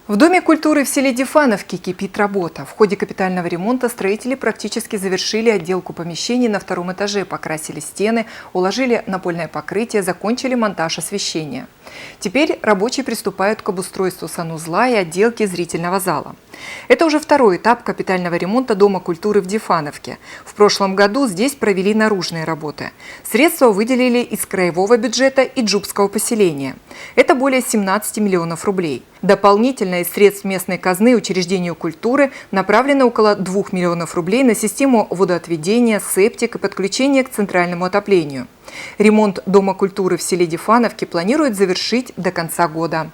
В Доме культуры в селе Дифановки кипит работа. В ходе капитального ремонта строители практически завершили отделку помещений на втором этаже, покрасили стены, уложили напольное покрытие, закончили монтаж освещения. Теперь рабочие приступают к обустройству санузла и отделке зрительного зала. Это уже второй этап капитального ремонта Дома культуры в Дифановке. В прошлом году здесь провели наружные работы. Средства выделили из краевого бюджета и джубского поселения. Это более 17 миллионов рублей. Дополнительно из средств местной казны учреждению культуры направлено около 2 миллионов рублей на систему водоотведения, септик и подключение к центральному отоплению. Ремонт Дома культуры в селе Дифановки планируют завершить до конца года.